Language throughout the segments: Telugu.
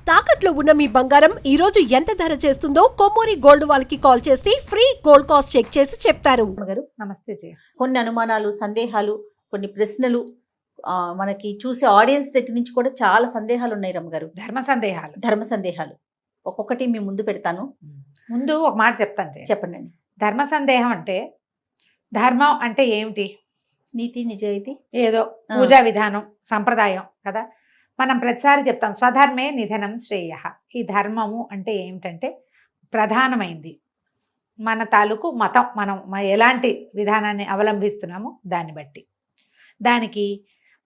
తాకట్లో ఉన్న మీ బంగారం ఈ రోజు ఎంత ధర చేస్తుందో కొమ్మూరి గోల్డ్ వాళ్ళకి కాల్ చేసి ఫ్రీ గోల్డ్ కాస్ట్ చెక్ చేసి చెప్తారు. గారు నమస్తే జీ. కొన్ని అనుమానాలు, సందేహాలు, కొన్ని ప్రశ్నలు మనకి చూసే ఆడియన్స్ దగ్గర నుంచి కూడా చాలా సందేహాలు ఉన్నాయి రమ్మగారు. ధర్మ సందేహాలు ఒక్కొక్కటి మీ ముందు పెడతాను. ముందు ఒక మాట చెప్తాను జీ. చెప్పండి. ధర్మ సందేహం అంటే ధర్మం అంటే ఏమిటి? నీతి నిజాయితీ, ఏదో పూజా విధానం, సంప్రదాయం కదా. మనం ప్రతిసారి చెప్తాం స్వధర్మే నిధనం శ్రేయ. ఈ ధర్మము అంటే ఏమిటంటే ప్రధానమైంది మన తాలూకు మతం, మనం ఎలాంటి విధానాన్ని అవలంబిస్తున్నామో దాన్ని బట్టి, దానికి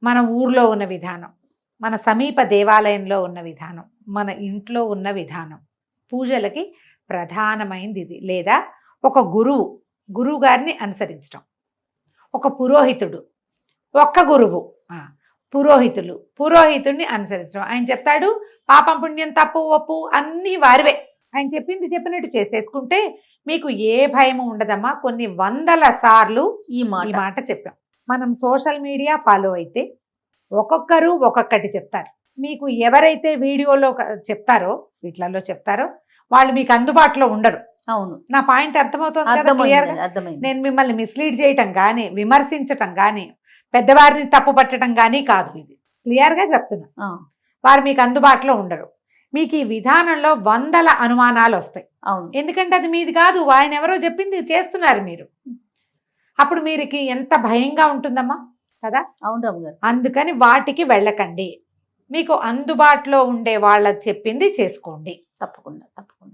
మన ఊర్లో ఉన్న విధానం, మన సమీప దేవాలయంలో ఉన్న విధానం, మన ఇంట్లో ఉన్న విధానం, పూజలకి ప్రధానమైంది ఇది. లేదా ఒక గురువు గారిని అనుసరించడం, ఒక పురోహితుడు, ఒక్క గురువు, పురోహితుడిని అనుసరించడం. ఆయన చెప్తాడు పాపం పుణ్యం తప్పు ఒప్పు అన్నీ వారివే, ఆయన చెప్పినట్టు చేసేసుకుంటే మీకు ఏ భయము ఉండదమ్మా. కొన్ని వందల సార్లు ఈ మాట చెప్పాం. మనం సోషల్ మీడియా ఫాలో అయితే ఒక్కొక్కరు ఒక్కొక్కటి చెప్తారు. మీకు ఎవరైతే వీడియోలో చెప్తారో, వీటిలలో చెప్తారో వాళ్ళు మీకు అందుబాటులో ఉండరు. అవును, నా పాయింట్ అర్థమవుతుంది. నేను మిమ్మల్ని మిస్లీడ్ చేయటం కానీ, విమర్శించటం కానీ, పెద్దవారిని తప్పు పట్టడం కానీ కాదు. ఇది క్లియర్గా చెప్తున్నా. వారు మీకు అందుబాటులో ఉండరు. మీకు ఈ విధానంలో వందల అనుమానాలు వస్తాయి. అవును, ఎందుకంటే అది మీది కాదు, ఆయన ఎవరో చెప్పింది చేస్తున్నారు మీరు. అప్పుడు మీరుకి ఎంత భయంగా ఉంటుందమ్మా కదా. అవును రాముగారు. అందుకని వాటికి వెళ్ళకండి. మీకు అందుబాటులో ఉండే వాళ్ళ చెప్పింది చేసుకోండి. తప్పకుండా.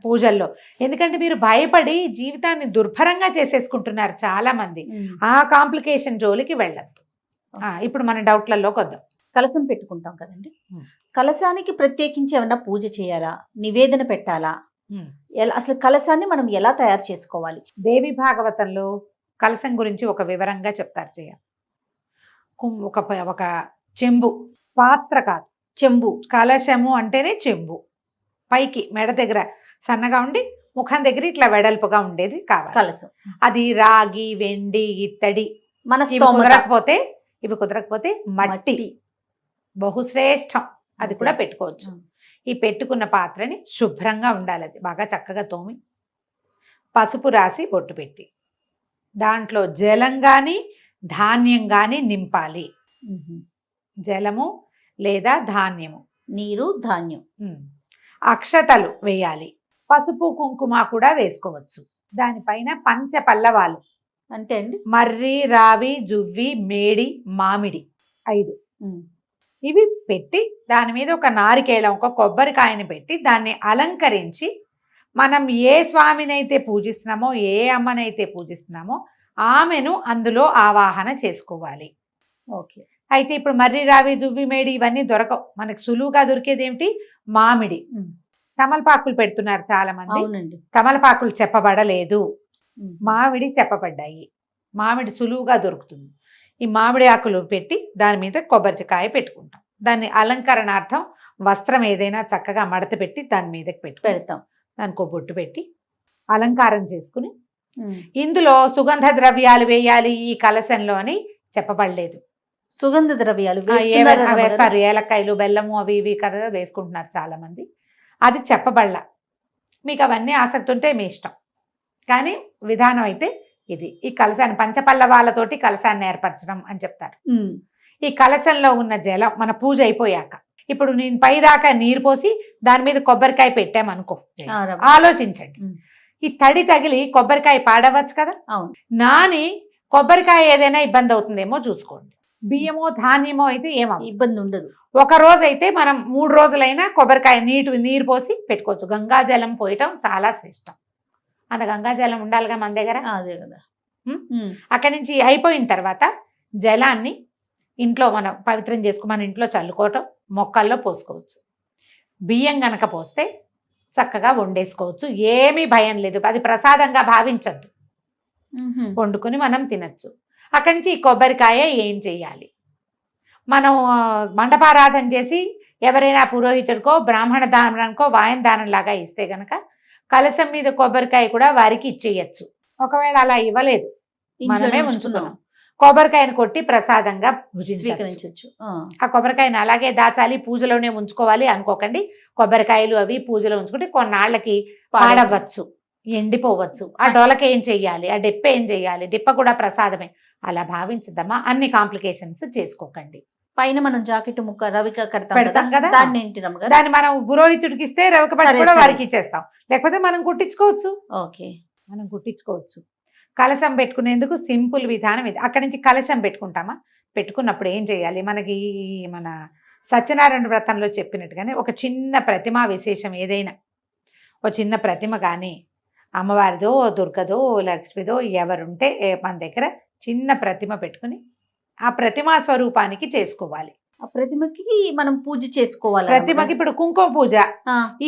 పూజల్లో ఎందుకంటే మీరు భయపడి జీవితాన్ని దుర్భరంగా చేసేసుకుంటున్నారు చాలా మంది. ఆ కాంప్లికేషన్ జోలికి వెళ్ళద్దు. ఇప్పుడు మన డౌట్లలోకి వద్దాం. కలశం పెట్టుకుంటాం కదండి, కలశానికి ప్రత్యేకించి ఏమన్నా పూజ చేయాలా, నివేదన పెట్టాలా, అసలు కలశాన్ని మనం ఎలా తయారు చేసుకోవాలి? దేవి భాగవతంలో కలశం గురించి ఒక వివరంగా చెప్తారు. ఒక చెంబు, పాత్ర కాదు, చెంబు. కలశము అంటేనే చెంబు. పైకి మెడ దగ్గర సన్నగా ఉండి ముఖం దగ్గర ఇట్లా వెడల్పుగా ఉండేది కావాలి కలశం. అది రాగి, వెండి, ఇత్తడి. మన ఇవి కుదరకపోతే మట్టి బహుశ్రేష్టం, అది కూడా పెట్టుకోవచ్చు. ఈ పెట్టుకున్న పాత్రని శుభ్రంగా ఉండాలి, అది బాగా చక్కగా తోమి పసుపు రాసి బొట్టు పెట్టి దాంట్లో జలం కానీ ధాన్యం కానీ నింపాలి. జలము లేదా ధాన్యము, నీరు, ధాన్యం. అక్షతలు వేయాలి. పసుపు కుంకుమ కూడా వేసుకోవచ్చు. దానిపైన పంచ పల్లవాలు అంటే అండి మర్రి, రావి, జువ్వి, మేడి, మామిడి 5 ఇవి పెట్టి దాని మీద ఒక నారికేళం, ఒక కొబ్బరికాయని పెట్టి దాన్ని అలంకరించి మనం ఏ స్వామినైతే పూజిస్తున్నామో, ఏ అమ్మనైతే పూజిస్తున్నామో ఆమెను అందులో ఆవాహన చేసుకోవాలి. ఓకే. అయితే ఇప్పుడు మర్రి, రావి, జువ్వి, మేడి ఇవన్నీ దొరకవు. మనకు సులువుగా దొరికేది ఏమిటి? మామిడి. తమలపాకులు పెడుతున్నారు చాలా మంది. తమలపాకులు చెప్పబడలేదు, మామిడి చెప్పబడ్డాయి. మామిడి సులువుగా దొరుకుతుంది. ఈ మామిడి ఆకులు పెట్టి దాని మీద కొబ్బరికాయ పెట్టుకుంటాం. దాన్ని అలంకరణార్థం వస్త్రం ఏదైనా చక్కగా మడత పెట్టి దాని మీదకి పెడతాం. దానికి ఒక బొట్టు పెట్టి అలంకారం చేసుకుని ఇందులో సుగంధ ద్రవ్యాలు వేయాలి ఈ కలశంలో అని చెప్పబడలేదు. సుగంధ ద్రవ్యాలు వేస్తారు, ఏలక్కాయలు, బెల్లము అవి ఇవి కదా వేసుకుంటున్నారు చాలా మంది. అది చెప్పబడలా. మీకు అవన్నీ ఆసక్తి ఉంటే మీ ఇష్టం, కానీ విధానం అయితే ఇది. ఈ కలశాన్ని పంచపల్లవాలతోటి కలశాన్ని ఏర్పరచడం అని చెప్తారు. ఈ కలశంలో ఉన్న జలం మన పూజ అయిపోయాక, ఇప్పుడు నేను పైదాకా నీరు పోసి దాని మీద కొబ్బరికాయ పెట్టామనుకో, ఆలోచించండి, ఈ తడి తగిలి కొబ్బరికాయ పాడవచ్చు కదా. అవును. నాని కొబ్బరికాయ ఏదైనా ఇబ్బంది అవుతుందేమో చూసుకోండి. బియ్యమో ధాన్యమో అయితే ఏమో ఇబ్బంది ఉండదు. ఒక రోజు అయితే మనం 3 రోజులైనా కొబ్బరికాయ నీరు పోసి పెట్టుకోవచ్చు. గంగాజలం పోయటం చాలా శ్రేష్టం. అంత గంగాజలం ఉండాలిగా మన దగ్గర. అదే కదా. అక్కడి నుంచి అయిపోయిన తర్వాత జలాన్ని ఇంట్లో మనం పవిత్రం చేసుకుని మన ఇంట్లో చల్లుకోవటం, మొక్కల్లో పోసుకోవచ్చు. బియ్యం గనక పోస్తే చక్కగా వండేసుకోవచ్చు, ఏమీ భయం లేదు. అది ప్రసాదంగా భావించద్దు, వండుకొని మనం తినచ్చు. అక్కడి నుంచి ఈ కొబ్బరికాయ ఏం చెయ్యాలి? మనం మండపారాధన చేసి ఎవరైనా పురోహితుడికో బ్రాహ్మణ దానానికో వాయన దానం లాగా ఇస్తే గనక కలశం మీద కొబ్బరికాయ కూడా వారికి ఇచ్చేయచ్చు. ఒకవేళ అలా ఇవ్వలేదు, మనమే ఉంచుకున్నాం, కొబ్బరికాయను కొట్టి ప్రసాదంగా భుజించవచ్చు. స్వీకరించవచ్చు. ఆ కొబ్బరికాయను అలాగే దాచాలి, పూజలోనే ఉంచుకోవాలి అనుకోకండి. కొబ్బరికాయలు అవి పూజలో ఉంచుకుంటే కొన్నాళ్ళకి పాడవచ్చు, ఎండిపోవచ్చు. ఆ డొలక ఏం చెయ్యాలి, ఆ డిప్ప ఏం చెయ్యాలి, డిప్ప కూడా ప్రసాదమే, అలా భావించద్దమ్మా. అన్ని కాంప్లికేషన్స్ చేసుకోకండి. పైన మనం జాకెట్ ముక్క రవిక పెడతాం కదా, దాన్ని ఏంటి రమ్మగారు? దాన్ని మనం పురోహితుడికి ఇస్తే రవిక పట్టి సరే, కూడా సరే. వారికి ఇచ్చేస్తాం, లేకపోతే మనం కుట్టించుకోవచ్చు. ఓకే. మనం కుట్టించుకోవచ్చు. కలశం పెట్టుకునేందుకు సింపుల్ విధానం ఇది. అక్కడి నుంచి కలశం పెట్టుకుంటామా, పెట్టుకున్నప్పుడు ఏం చేయాలి, మనకి మన సత్యనారాయణ వ్రతంలో చెప్పినట్టుగానే ఒక చిన్న ప్రతిమా విశేషం ఏదైనా, ఒక చిన్న ప్రతిమ కానీ అమ్మవారిదో దుర్గదో లక్ష్మిదో ఎవరుంటే మన దగ్గర చిన్న ప్రతిమ పెట్టుకుని ఆ ప్రతిమా స్వరూపానికి చేసుకోవాలి. ఆ ప్రతిమకి మనం పూజ చేసుకోవాలి. ప్రతిమకి ఇప్పుడు కుంకుమ పూజ,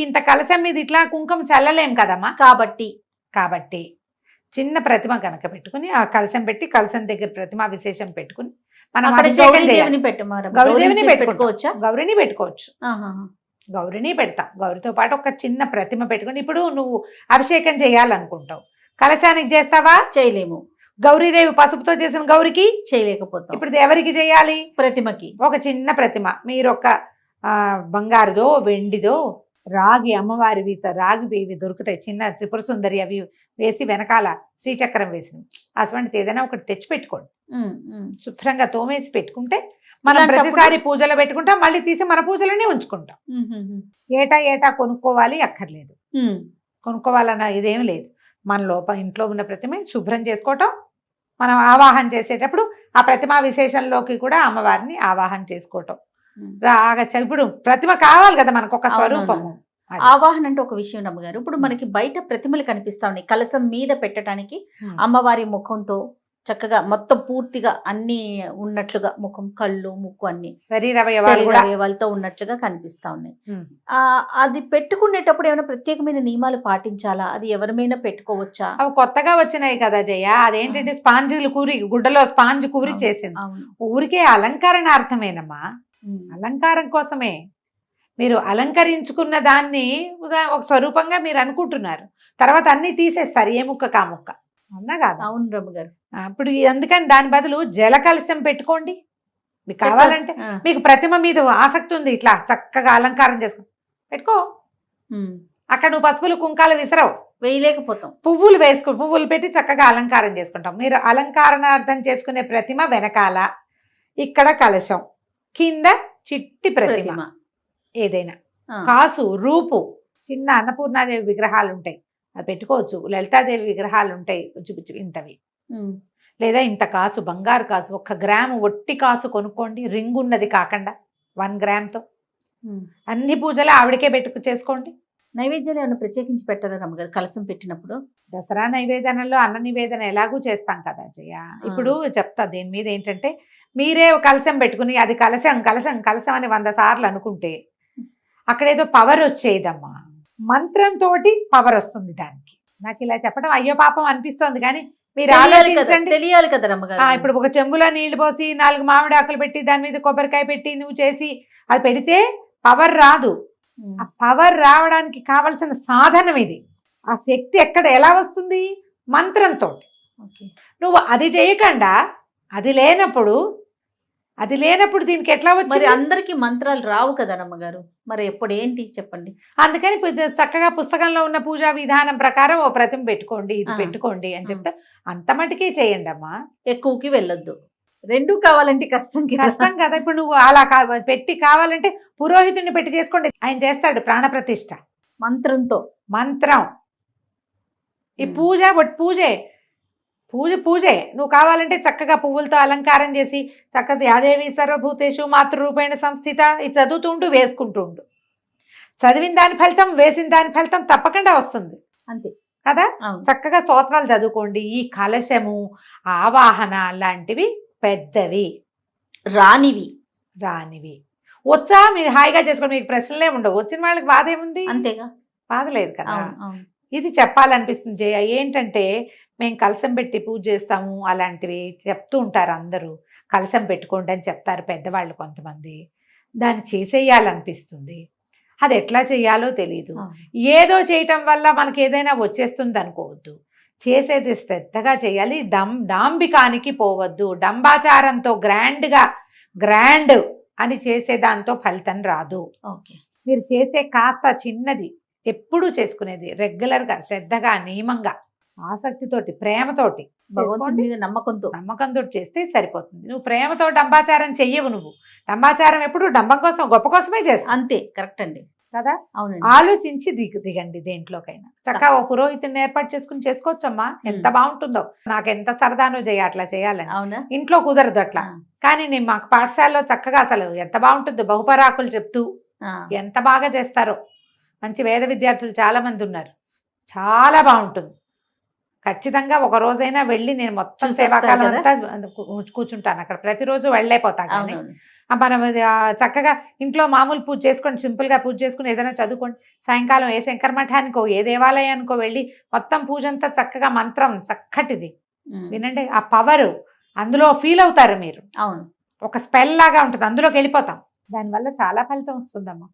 ఇంత కలశం మీద ఇట్లా కుంకుమ చల్లలేం కదమ్మా, కాబట్టి చిన్న ప్రతిమ కనుక పెట్టుకుని ఆ కలశం పెట్టి కలశం దగ్గర ప్రతిమా విశేషం పెట్టుకుని మనం అభిషేకం చేయాలి. గౌరీదేవిని పెట్టుకోవచ్చా? గౌరిని పెట్టుకోవచ్చు. గౌరిని పెడతాం. గౌరితో పాటు ఒక చిన్న ప్రతిమ పెట్టుకుని ఇప్పుడు నువ్వు అభిషేకం చేయాలనుకుంటావు, కలశానికి చేస్తావా? చేయలేము. గౌరీదేవి పసుపుతో చేసిన గౌరికి చేయలేకపోతాం. ఇప్పుడు ఎవరికి చేయాలి? ప్రతిమకి. ఒక చిన్న ప్రతిమ మీరు ఒక బంగారుదో వెండిదో రాగి అమ్మవారివి రాగివి దొరుకుతాయి, చిన్న త్రిపుర సుందరి అవి వేసి వెనకాల శ్రీచక్రం వేసినవి, అటువంటిది ఏదైనా ఒకటి తెచ్చి పెట్టుకోండి. శుభ్రంగా తోమేసి పెట్టుకుంటే మనం ప్రతిసారి పూజలో పెట్టుకుంటాం, మళ్ళీ తీసి మన పూజలోనే ఉంచుకుంటాం. ఏటా కొనుక్కోవాలి అక్కర్లేదు, కొనుక్కోవాలన్న ఇదేం లేదు. మన ఇంట్లో ఉన్న ప్రతిమ శుభ్రం చేసుకోవటం, మనం ఆవాహన చేసేటప్పుడు ఆ ప్రతిమా విశేషంలోకి కూడా అమ్మవారిని ఆవాహన చేసుకోవటం. ఇప్పుడు ప్రతిమ కావాలి కదా మనకు ఒక స్వరూపము. ఆవాహన అంటే ఒక విషయం అమ్మగారు, ఇప్పుడు మనకి బయట ప్రతిమలు కనిపిస్తా ఉన్నాయి, కలశం మీద పెట్టడానికి అమ్మవారి ముఖంతో చక్కగా మొత్తం పూర్తిగా అన్ని ఉన్నట్లుగా, ముఖం కళ్ళు ముక్కు అన్ని శరీరవయవాలతో ఉన్నట్లుగా కనిపిస్తా ఉన్నాయి. అది పెట్టుకునేటప్పుడు ఏమైనా ప్రత్యేకమైన నియమాలు పాటించాలా? అది ఎవరిమైనా పెట్టుకోవచ్చా? అవి కొత్తగా వచ్చినాయి కదా జయ, అదేంటంటే స్పాంజీలు కూరి, గుడ్డలో స్పాంజ్ కూరి చేసింది. ఊరికే అలంకరణార్థమేనమ్మా, అలంకారం కోసమే. మీరు అలంకరించుకున్న దాన్ని ఒక స్వరూపంగా మీరు అనుకుంటున్నారు, తర్వాత అన్ని తీసేస్తారు ఏ ముక్క కా ముక్క, అవునా కాదా? అవును రమ్మ గారు. ఇప్పుడు అందుకని దాని బదులు జల కలశం పెట్టుకోండి. మీకు కావాలంటే, మీకు ప్రతిమ మీద ఆసక్తి ఉంది, ఇట్లా చక్కగా అలంకారం చేసుకో పెట్టుకో. అక్కడ నువ్వు పసుపులు కుంకాలు విసరవు, వేయలేకపోతాం. పువ్వులు వేసుకో, పువ్వులు పెట్టి చక్కగా అలంకారం చేసుకుంటాం. మీరు అలంకారణార్థం చేసుకునే ప్రతిమ వెనకాల ఇక్కడ కలశం, కింద చిట్టి ప్రతిమ ఏదైనా, కాసు రూపు, చిన్న అన్నపూర్ణాదేవి విగ్రహాలు ఉంటాయి అది పెట్టుకోవచ్చు, లలితాదేవి విగ్రహాలు ఉంటాయి ఇంతవి, లేదా ఇంత కాసు బంగారు కాసు 1 గ్రాము ఒట్టి కాసు కొనుక్కోండి, రింగ్ ఉన్నది కాకుండా 1 గ్రామ్తో అన్ని పూజలు ఆవిడకే చేసుకోండి. నైవేద్యాలు ఏమైనా ప్రత్యేకించి పెట్టారా రమ్మగారు కలశం పెట్టినప్పుడు? దసరా నైవేదనలో అన్న నివేదన ఎలాగూ చేస్తాం కదా జయ. ఇప్పుడు చెప్తా దీని మీద ఏంటంటే, మీరే కలశం పెట్టుకుని అది కలశం కలశం కలశం అని 100 సార్లు అనుకుంటే అక్కడేదో పవర్ వచ్చేదమ్మా, మంత్రంతో పవర్ వస్తుంది దానికి. నాకు ఇలా చెప్పడం అయ్యో పాపం అనిపిస్తోంది, కానీ మీరు ఆలోచించండి, తెలియాలి కదా రమ్మగారు. ఇప్పుడు ఒక చెంబులో నీళ్లు పోసి 4 మామిడి ఆకులు పెట్టి దాని మీద కొబ్బరికాయ పెట్టి నువ్వు చేసి అది పెడితే పవర్ రాదు. ఆ పవర్ రావడానికి కావలసిన సాధనం ఇది. ఆ శక్తి ఎక్కడ ఎలా వస్తుంది? మంత్రంతో. నువ్వు అది చేయకుండా అది లేనప్పుడు దీనికి ఎట్లా వచ్చి? అందరికి మంత్రాలు రావు కదా రమ్మగారు, మరి ఎప్పుడు ఏంటి చెప్పండి. అందుకని చక్కగా పుస్తకంలో ఉన్న పూజా విధానం ప్రకారం ఓ ప్రతిమ పెట్టుకోండి, ఇది పెట్టుకోండి అని చెప్తే అంత మటుకే చేయండి అమ్మా, ఎక్కువకి వెళ్ళొద్దు. 2 కావాలంటే కష్టం కదా. ఇప్పుడు నువ్వు అలా పెట్టి కావాలంటే పురోహితుడిని పెట్టి చేసుకోండి, ఆయన చేస్తాడు ప్రాణప్రతిష్ఠ మంత్రం. ఈ పూజే నువ్వు కావాలంటే చక్కగా పువ్వులతో అలంకారం చేసి చక్కగా యాదేవి సర్వభూతేషు మాతృరూపేణ సంస్థిత ఇది చదువుతుంటూ వేసుకుంటూ ఉండు. చదివిన దాని ఫలితం, వేసిన దాని ఫలితం తప్పకుండా వస్తుంది, అంతే కదా. చక్కగా స్తోత్రాలు చదువుకోండి. ఈ కలశము ఆవాహన లాంటివి పెద్దవి రానివి వచ్చా మీరు హాయిగా చేసుకోండి, మీకు ప్రశ్నలే ఉండవు. వచ్చిన వాళ్ళకి బాధ ఏముంది? అంతేగా, బాధ లేదు కదా. ఇది చెప్పాలనిపిస్తుంది జయ. ఏంటంటే మేము కలశం పెట్టి పూజ చేస్తాము అలాంటివి చెప్తూ ఉంటారు అందరూ, కలశం పెట్టుకోండి అని చెప్తారు పెద్దవాళ్ళు కొంతమంది. దాన్ని చేసేయాలనిపిస్తుంది, అది ఎట్లా చేయాలో తెలియదు. ఏదో చేయటం వల్ల మనకి ఏదైనా వచ్చేస్తుంది అనుకోవద్దు. చేసేది శ్రద్ధగా చేయాలి. డాంబికానికి పోవద్దు. డంబాచారంతో గ్రాండ్ అని చేసేదాంతో ఫలితం రాదు. ఓకే. మీరు చేసే కాస్త చిన్నది ఎప్పుడూ చేసుకునేది రెగ్యులర్గా, శ్రద్ధగా, నియమంగా, ఆసక్తితోటి, ప్రేమతోటి భగవంతుడి మీద నమ్మకంతో చేస్తే సరిపోతుంది. నువ్వు ప్రేమతో డంబాచారం చెయ్యవు. నువ్వు డంబాచారం ఎప్పుడు డంబం కోసం, గొప్ప కోసమే చేస్తావు. అంతే, కరెక్ట్ అండి కదా. అవునండి. ఆలోచించి దిగండి దేంట్లోకైనా. చక్కగా ఓ పురోహితుని ఏర్పాటు చేసుకోవచ్చమ్మా. ఎంత బాగుంటుందో. నాకు ఎంత సరదానో అట్లా చేయాలని. అవునా? ఇంట్లో కుదరదు అట్లా. కానీ నేను మాకు పాఠశాలలో చక్కగా అసలు ఎంత బాగుంటుందో బహుపరాకులు చెప్తూ ఎంత బాగా చేస్తారో. మంచి వేద విద్యార్థులు చాలా మంది ఉన్నారు. చాలా బాగుంటుంది. ఖచ్చితంగా ఒక రోజైనా వెళ్ళి నేను మొత్తం సేవాకాలం అంతా కూర్చుంటాను అక్కడ. ప్రతిరోజు వెళ్ళైపోతాను. కానీ మనం చక్కగా ఇంట్లో మామూలు పూజ చేసుకోండి, సింపుల్గా పూజ చేసుకుని ఏదైనా చదువుకోండి. సాయంకాలం ఏ శంకర మఠానికో ఏ దేవాలయానికో వెళ్ళి మొత్తం పూజ అంతా చక్కగా మంత్రం చక్కటిది వినండి. ఆ పవర్ అందులో ఫీల్ అవుతారు మీరు. అవును. ఒక స్పెల్ లాగా ఉంటుంది, అందులోకి వెళ్ళిపోతాం. దానివల్ల చాలా ఫలితం వస్తుందమ్మా.